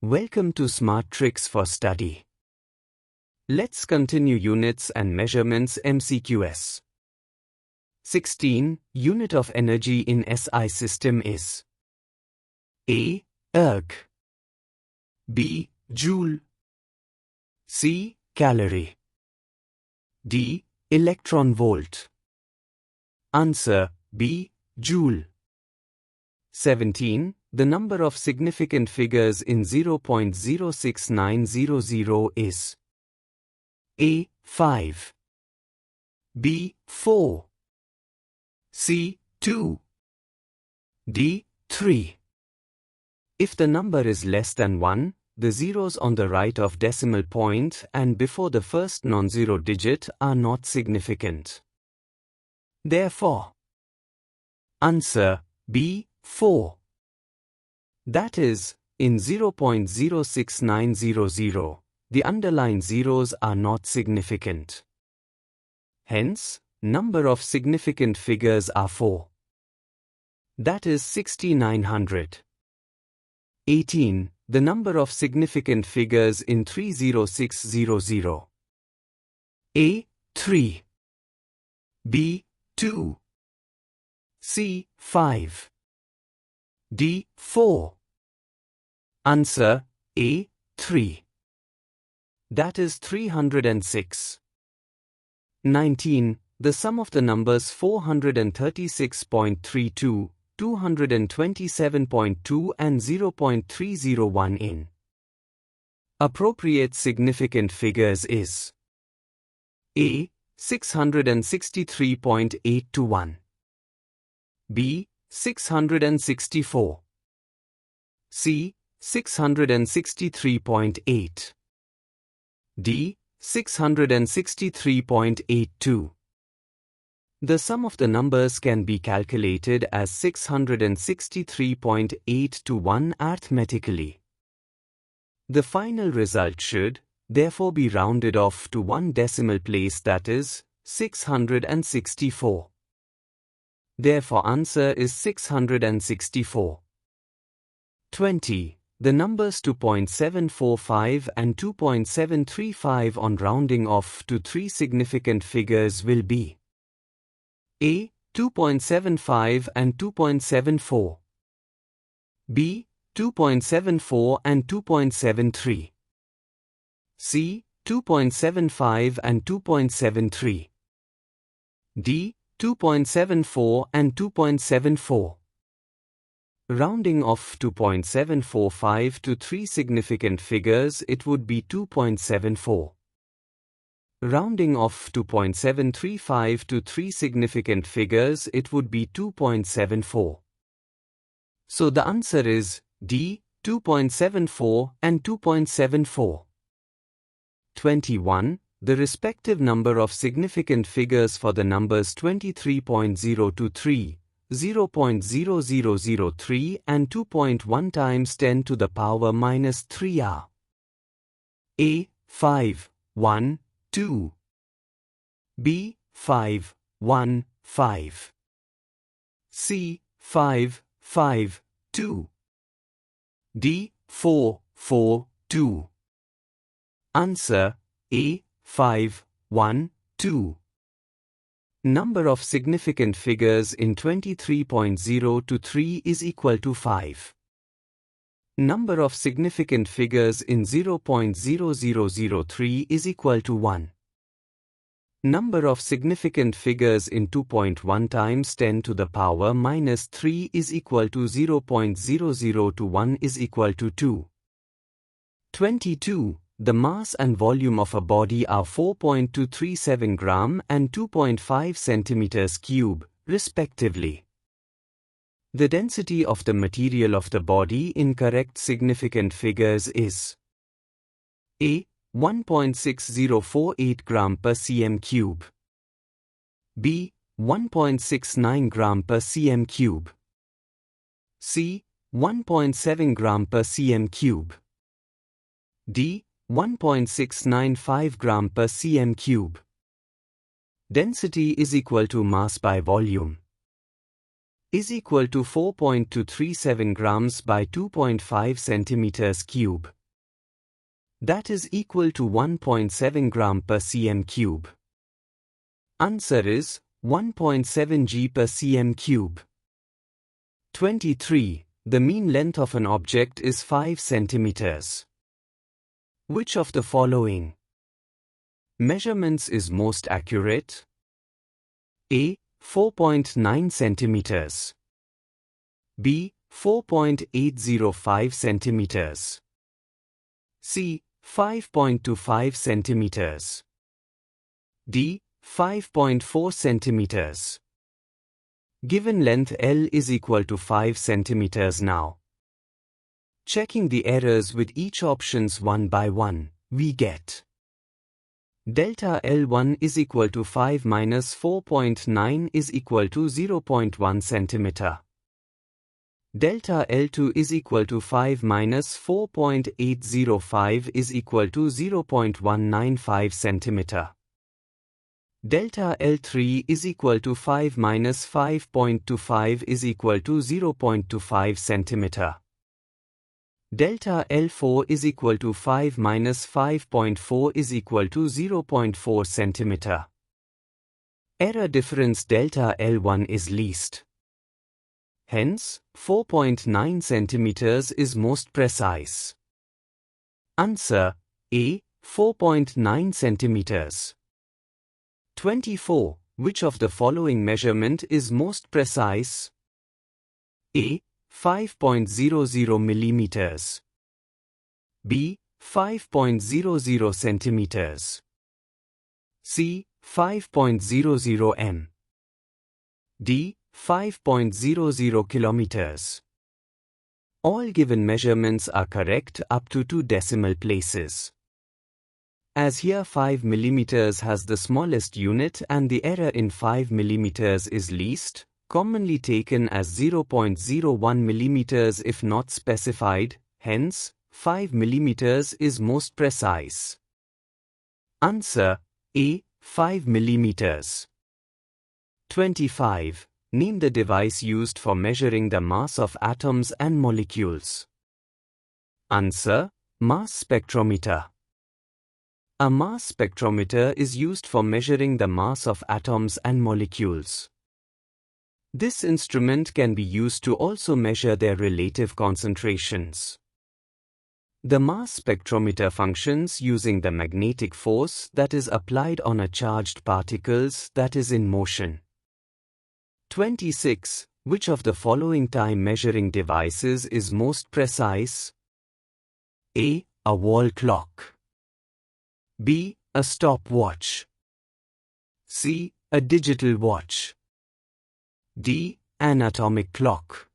Welcome to Smart Tricks for Study. Let's continue Units and Measurements MCQs. 16. Unit of energy in SI system is A. Erg, B. Joule, C. Calorie, D. Electron volt. Answer B. Joule. 17. The number of significant figures in 0.06900 is A. 5, B. 4, C. 2, D. 3. If the number is less than 1, the zeros on the right of decimal point and before the first non-zero digit are not significant. Therefore, answer B. 4. That is, in 0.06900, the underlined zeros are not significant. Hence, number of significant figures are 4. That is 6900. 18. The number of significant figures in 30600. A. 3, B. 2, C. 5, D. 4. Answer A. 3. That is 306. 19. The sum of the numbers 436.32, 227.2 and 0.301 in appropriate significant figures is A. 663.8 to 1, B. 664, C. 663.8, D. 663.82. The sum of the numbers can be calculated as 663.8 to 1 arithmetically. The final result should, therefore, be rounded off to one decimal place, that is, 664. Therefore, answer is 664. 20. The numbers 2.745 and 2.735 on rounding off to three significant figures will be A. 2.75 and 2.74, B. 2.74 and 2.73, C. 2.75 and 2.73, D. 2.74 and 2.74. Rounding off 2.745 to three significant figures, it would be 2.74. Rounding off 2.735 to three significant figures, it would be 2.74. So the answer is D. 2.74 and 2.74. 21. The respective number of significant figures for the numbers 23.023, 0.0003 and 2.1 times 10 to the power minus 3 are A. 5, 1, 2, B. 5, 1, 5, C. 5, 5, 2, D. 4, 4, 2. Answer A. 5, 1, 2. Number of significant figures in 23.023 is equal to 5. Number of significant figures in 0.0003 is equal to 1. Number of significant figures in 2.1 times 10 to the power minus 3 is equal to 0.0021 is equal to 2. 22. The mass and volume of a body are 4.237 gram and 2.5 centimeters cube, respectively. The density of the material of the body in correct significant figures is A. 1.6048 gram per cm cube, B. 1.69 gram per cm cube, C. 1.7 gram per cm cube, D. 1.695 gram per cm cube. Density is equal to mass by volume. is equal to 4.237 grams by 2.5 centimeters cube. That is equal to 1.7 gram per cm cube. Answer is 1.7 g per cm cube. 23. The mean length of an object is 5 centimeters. Which of the following measurements is most accurate? A. 4.9 centimeters. B. 4.805 centimeters. C. 5.25 centimeters. D. 5.4 centimeters. Given length L is equal to 5 centimeters now. Checking the errors with each options one by one, we get delta L1 is equal to 5 minus 4.9 is equal to 0.1 centimeter. Delta L2 is equal to 5 minus 4.805 is equal to 0.195 centimeter. Delta L3 is equal to 5 minus 5.25 is equal to 0.25 centimeter. Delta L4 is equal to 5 minus 5.4 is equal to 0.4 centimeter. Error difference delta L1 is least. Hence, 4.9 centimeters is most precise. Answer A. 4.9 centimeters. 24. Which of the following measurement is most precise? A. 5.00 millimeters. B. 5.00 centimeters. C. 5.00 m. D. 5.00 kilometers. All given measurements are correct up to 2 decimal places. As here 5 mm has the smallest unit and the error in 5 mm is least, commonly taken as 0.01 mm if not specified, hence, 5 mm is most precise. Answer A. 5 mm. 25. Name the device used for measuring the mass of atoms and molecules. Answer: mass spectrometer. A mass spectrometer is used for measuring the mass of atoms and molecules. This instrument can be used to also measure their relative concentrations. The mass spectrometer functions using the magnetic force that is applied on a charged particles that is in motion. 26. Which of the following time measuring devices is most precise? A. A wall clock. B. A stopwatch. C. A digital watch. D. An atomic clock.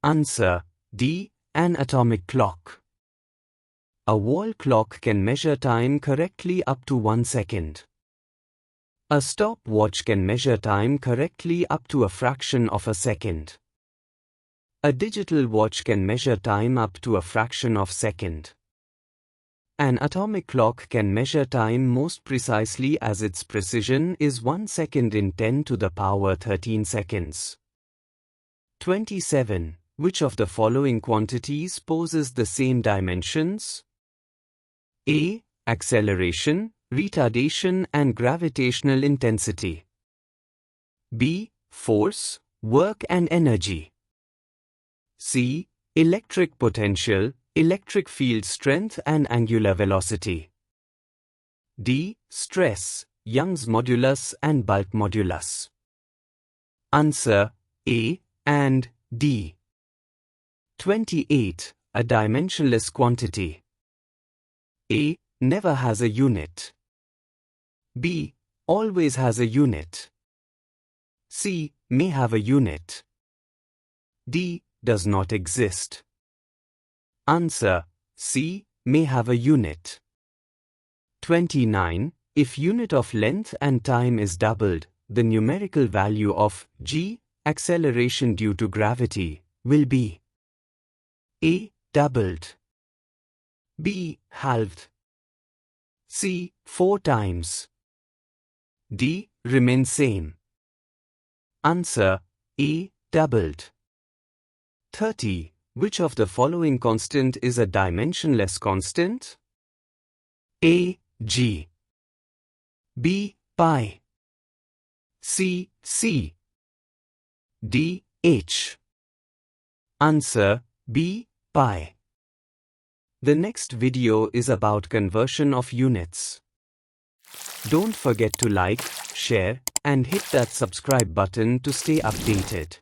Answer: D. An atomic clock. A wall clock can measure time correctly up to 1 second. A stopwatch can measure time correctly up to a fraction of a second. A digital watch can measure time up to a fraction of a second. An atomic clock can measure time most precisely as its precision is 1 second in 10 to the power 13 seconds. 27. Which of the following quantities poses the same dimensions? A. Acceleration, retardation and gravitational intensity. B. Force, work and energy. C. Electric potential, electric field strength and angular velocity. D. Stress, Young's modulus and bulk modulus. Answer: A and D. 28. A dimensionless quantity. A. Never has a unit. B. Always has a unit. C. May have a unit. D. Does not exist. Answer: C. May have a unit. 29. If unit of length and time is doubled, the numerical value of g, acceleration due to gravity, will be A. Doubled. B. Halved. C. 4 times. D. Remain same. Answer: A. Doubled. 30. Which of the following constant is a dimensionless constant? A. G. B. Pi. C. C. D. H. Answer B. Pi. The next video is about conversion of units. Don't forget to like, share, and hit that subscribe button to stay updated.